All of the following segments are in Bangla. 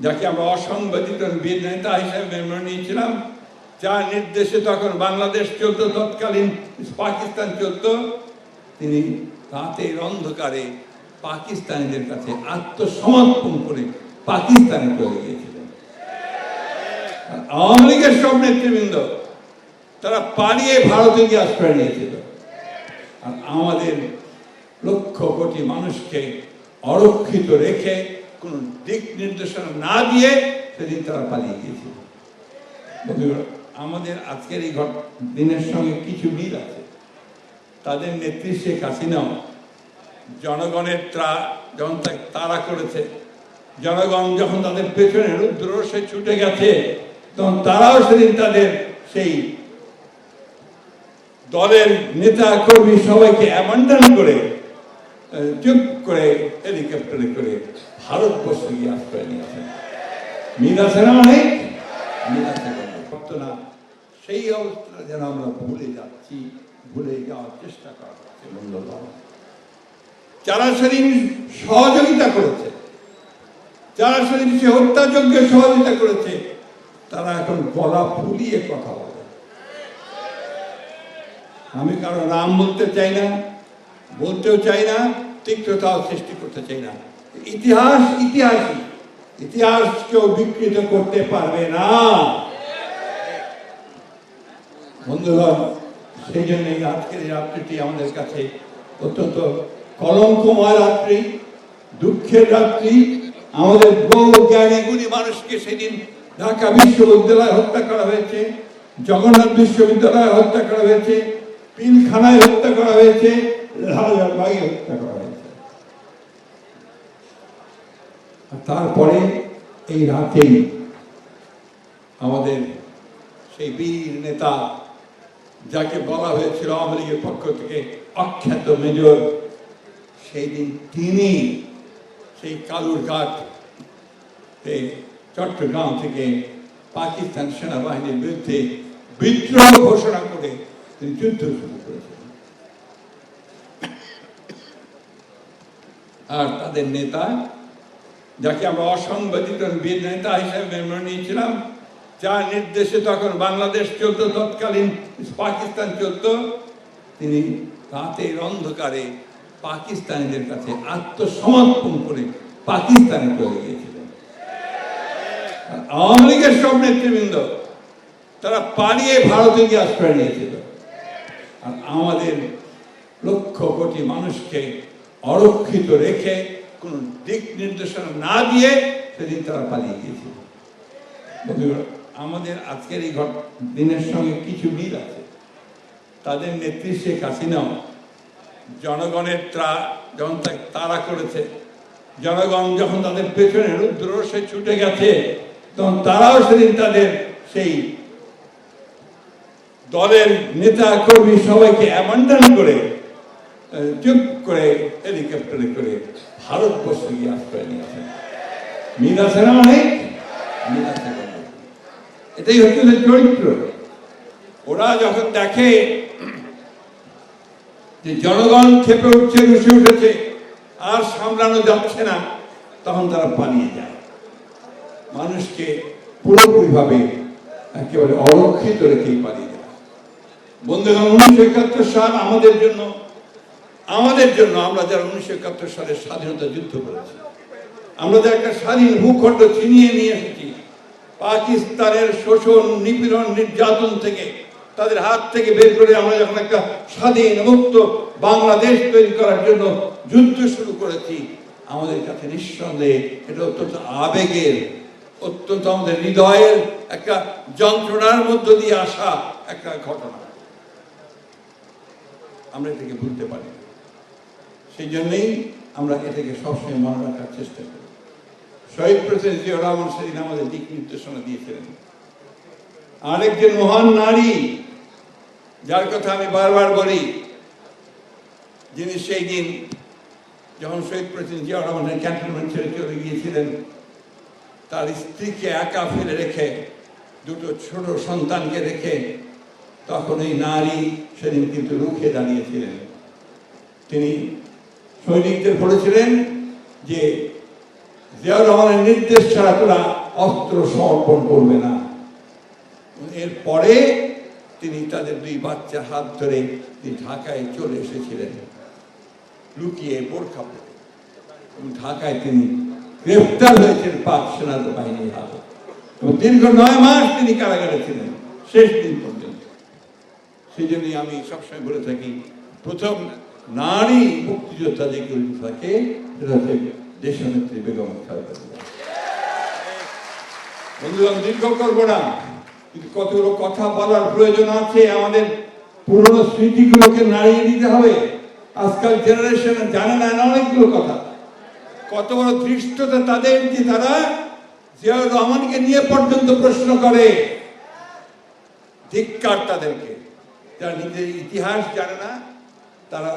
যাকে আমরা অসংবাদিত বীর নেতা হিসেবে মেনে নিয়েছিলাম, যার নির্দেশে তখন বাংলাদেশ চলত, তৎকালীন পাকিস্তান চলত, তিনি রাতের অন্ধকারে পাকিস্তানিদের কাছে আত্মসমর্পণ করে পাকিস্তানে চলে গিয়েছিলেন। আওয়ামী লীগের সব নেতৃবৃন্দ তারা পালিয়ে ভারতে গিয়ে আশ্রয় নিয়েছিল, আর আমাদের লক্ষ কোটি মানুষকে অরক্ষিত রেখে কোন দিক নির্দেশনা না দিয়ে সেদিন তারা পালিয়ে গিয়েছিল। আমাদের আজকের এই দিনের সঙ্গে কিছু মিল আছে। তাদের নেত্রী শেখ হাসিনাও জনগণের যখন তারা করেছে, জনগণ যখন তাদের পেছনে রুদ্ররোষে ছুটে গেছে, তখন তারাও সেদিন তাদের সেই দলের নেতা কর্মী সবাইকে অ্যাবান্ডন করে চুপ করে হেলিকপ্টারে করে ভারতবর্ষে গিয়ে আশ্রয় নিয়েছেন। মিল আছে না অনেক? মিল আছে না? সেই অবস্থা যেন আমরা ভুলে যাচ্ছি, ভুলে যাওয়ার চেষ্টা করা হচ্ছে। বন্ধুগণ, যারা সেদিন সহযোগিতা করেছে, যারা সেদিন সে হত্যাযজ্ঞে সহযোগিতা করেছে, তারা এখন গলা ফুলিয়ে কথা বলে। আমি কারো নাম বলতে চাই না, বলতেও চাই না, তিক্ততাও সৃষ্টি করতে চাই না। ইতিহাস ইতিহাসই, ইতিহাস কেউ বিকৃত করতে পারবে না। বন্ধুগণ, সেই জন্যই আজকের এই রাত্রিটি আমাদের কাছে অত্যন্ত কলঙ্কময় রাত্রি, দুঃখের রাত্রি। আমাদের বহু জ্ঞানী গুণী মানুষকে সেদিন ঢাকা বিশ্ববিদ্যালয়ে হত্যা করা হয়েছে, জগন্নাথ বিশ্ববিদ্যালয়ে হত্যা করা হয়েছে, পিলখানায় হত্যা করা হয়েছে, রাজারবাগে হত্যা করা হয়েছে। তারপরে এই রাতেই আমাদের সেই বীর নেতা, যাকে বলা হয়েছিল আওয়ামী লীগের পক্ষ থেকে অখ্যাত মেজর, সেই দিন তিনি সেই কালুরঘাট চট্টগ্রাম থেকে পাকিস্তান সেনাবাহিনীর বিরুদ্ধে বিদ্রোহ ঘোষণা করে তিনি যুদ্ধ শুরু করেছেন। আর তাদের নেতা, যাকে আমরা অসংবাদিত বীর নেতা হিসেবে মেনে নিয়েছিলাম, যার নির্দেশে তখন বাংলাদেশ চলত, তৎকালীন পাকিস্তান চলত, তিনি রাতের অন্ধকারে পাকিস্তানিদের কাছে আত্মসমর্পণ করে পাকিস্তানে চলে গিয়েছিলেন। আওয়ামী লীগের সব নেতৃবৃন্দ তারা পালিয়ে ভারতে গিয়ে আশ্রয় নিয়েছিল, আর আমাদের লক্ষ কোটি মানুষকে অরক্ষিত রেখে কোন দিক নির্দেশনা না দিয়ে সেদিন তারা পালিয়ে গিয়েছিল। আমাদের আজকের এই দিনের সঙ্গে কিছু মিল আছে। তাদের নেত্রী শেখ হাসিনাও জনগণের যখন তারা করেছে, জনগণ যখন তাদের পেছনে রুদ্ররোষে ছুটে গেছে, তখন তারাও সেদিন তাদের সেই দলের নেতা কর্মী সবাইকে অ্যাবান্ডন করে চুপ করে হেলিকপ্টারে করে ভারতবর্ষে গিয়ে আশ্রয় নিয়েছেন। মিল আছে না অনেক? মিল আছে। এটাই হচ্ছে চরিত্র। ওরা যখন দেখে যে জনগণ ক্ষেপে উঠছে, রুষে উঠেছে, আর সামলানো যাচ্ছে না, তখন তারা পালিয়ে যায়। মানুষকে পুরোপুরিভাবে একেবারে অরক্ষিত রেখেই পালিয়ে যায়। বন্ধুগণ, 1971 সাল আমাদের জন্য আমরা যারা 1971 সালে স্বাধীনতা যুদ্ধ করেছি, আমরা যারা একটা স্বাধীন ভূখণ্ড ছিনিয়ে নিয়ে এসেছি, পাকিস্তানের শোষণ, নিপীড়ন, নির্যাতন থেকে, তাদের হাত থেকে বের করে আমরা যখন একটা স্বাধীন মুক্ত বাংলাদেশ তৈরি করার জন্য যুদ্ধ শুরু করেছি, আমাদের কাছে নিঃসন্দেহে এটা অত্যন্ত আবেগের, অত্যন্ত আমাদের হৃদয়ের একটা যন্ত্রণার মধ্য দিয়ে আসা একটা ঘটনা। আমরা এটাকে ভুলতে পারি না। সেই জন্যই আমরা এটাকে সবসময় মনে রাখার চেষ্টা করি। শহীদ প্রেসিডেন্ট জিয়াউর রহমান সেদিন আমাদের দিক নির্দেশনা দিয়েছিলেন। আরেকজন মহান নারী, যার কথা আমি বারবার বলি, যিনি সেই দিন যখন শহীদ প্রেসিডেন্ট জিয়াউর রহমানের ক্যান্টনমেন্ট ছেড়ে চলে গিয়েছিলেন, তার স্ত্রীকে একা ফেলে রেখে, দুটো ছোট সন্তানকে রেখে, তখন এই নারী সেদিন কিন্তু রুখে দাঁড়িয়েছিলেন। তিনি সৈনিকদের বলেছিলেন যে জিয়াউর রহমানের নির্দেশ ছাড়া তারা অস্ত্র সমর্পণ করবে না। এরপরে তিনি তাদের দুই বাচ্চার হাত ধরে তিনি ঢাকায় চলে এসেছিলেন লুকিয়ে বোরখা পরে, এবং ঢাকায় তিনি গ্রেফতার হয়েছেন পাক সেনাবাহিনীর হাতে, এবং দীর্ঘ 9 মাস তিনি কারাগারে ছিলেন শেষ দিন পর্যন্ত। সেই জন্যই আমি সবসময় বলে থাকি, প্রথম নারী মুক্তিযোদ্ধা যে কেউ থাকে সেটা হচ্ছে দেশনেত্রী বেগম খালেদা জিয়া। বন্ধুগণ, দীর্ঘ করবো না, কিন্তু কতগুলো কথা বলার প্রয়োজন আছে। আমাদের পুরনো স্মৃতিগুলোকে নাড়িয়ে দিতে হবে। আজকাল জেনারেশন জানে না অনেকগুলো কথা। কত বড় ধৃষ্টতা তাদের যে তারা জিয়াউর রহমানকে নিয়ে পর্যন্ত প্রশ্ন করে। ধিক্কার তাদেরকে, যারা নিজের ইতিহাস জানে না, তারা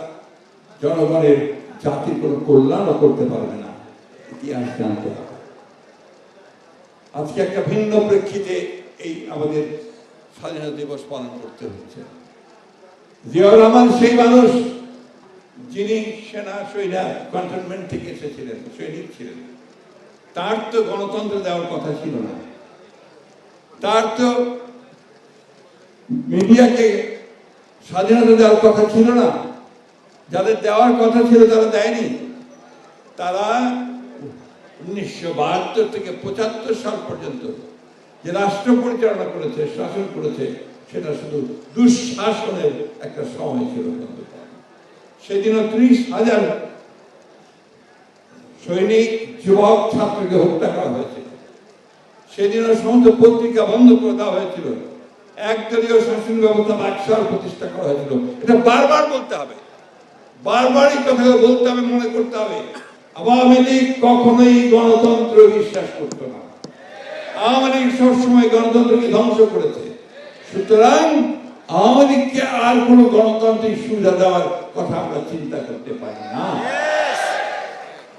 জনগণের জাতির কোনো কল্যাণও করতে পারবে না। ইতিহাস জানতে হবে। আজকে একটা ভিন্ন প্রেক্ষিতে এই আমাদের স্বাধীনতা দিবস পালন করতে হচ্ছে। জিয়াউর রহমান সেই মানুষ যিনি সেনা ক্যান্টনমেন্ট থেকে এসেছিলেন, সৈনিক ছিলেন। তার তো গণতন্ত্র দেওয়ার কথা ছিল না, তার তো মিডিয়াকে স্বাধীনতা দেওয়ার কথা ছিল না। যাদের দেওয়ার কথা ছিল তারা দেয়নি। তারা 1972 থেকে 75 সাল পর্যন্ত যে রাষ্ট্র পরিচালনা করেছে, শাসন করেছে, সেটা শুধু দুঃশাসনের একটা সময় ছিল। সেদিনও 30,000 সৈনিক, যুবক, ছাত্রকে হত্যা করা হয়েছিল। সেদিনও সমস্ত পত্রিকা বন্ধ করে দেওয়া হয়েছিল। একদলীয় শাসন ব্যবস্থা বাকশাল প্রতিষ্ঠা করা হয়েছিল। এটা বারবার বলতে হবে, বারবারই কথা বলতে হবে, মনে করতে হবে। আওয়ামী লীগ কখনোই গণতন্ত্র বিশ্বাস করতো না। আওয়ামী লীগ সবসময় গণতন্ত্রকে ধ্বংস করেছে। সুতরাং আওয়ামী লীগকে আর কোন গণতান্ত্রিক সুবিধা দেওয়ার কথা আমরা চিন্তা করতে পারি না।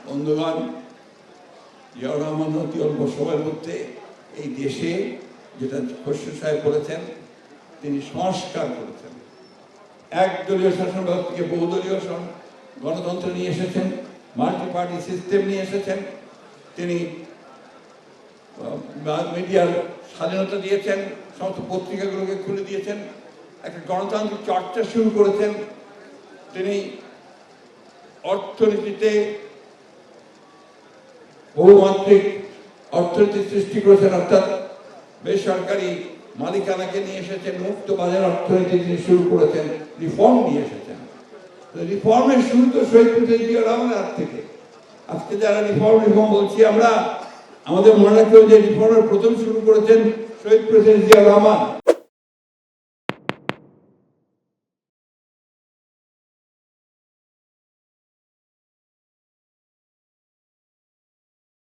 বন্ধুগণ, জিয়াউর রহমান অতি অল্প সময়ের মধ্যে এই দেশে, যেটা খসরু সাহেব বলেছেন, তিনি সংস্কার করেছেন। একদলীয় শাসন ব্যবস্থাকে বহুদলীয় গণতন্ত্র নিয়ে এসেছেন, মাল্টি পার্টি সিস্টেম নিয়ে এসেছেন। তিনি মিডিয়ার স্বাধীনতা দিয়েছেন, সমস্ত পত্রিকাগুলোকে খুলে দিয়েছেন, একটা গণতান্ত্রিক চর্চা শুরু করেছেন। তিনি অর্থনীতিতে বহুমাত্রিক অর্থনীতি সৃষ্টি করেছেন, অর্থাৎ বেসরকারি মালিকানাকে নিয়ে এসেছেন, মুক্ত বাজার অর্থনীতি তিনি শুরু করেছেন, রিফর্ম নিয়ে এসেছেন। রিফর্মের শুরু তো শহীদ প্রেসিডেন্ট জিয়াউর রহমানের হাত থেকে। আজকে যারা রিফর্ম বলছি আমরা, আমাদের মনে রাখতে হবে যে রিফর্মের প্রথম শুরু করেছেন শহীদ প্রেসিডেন্ট জিয়াউর রহমান।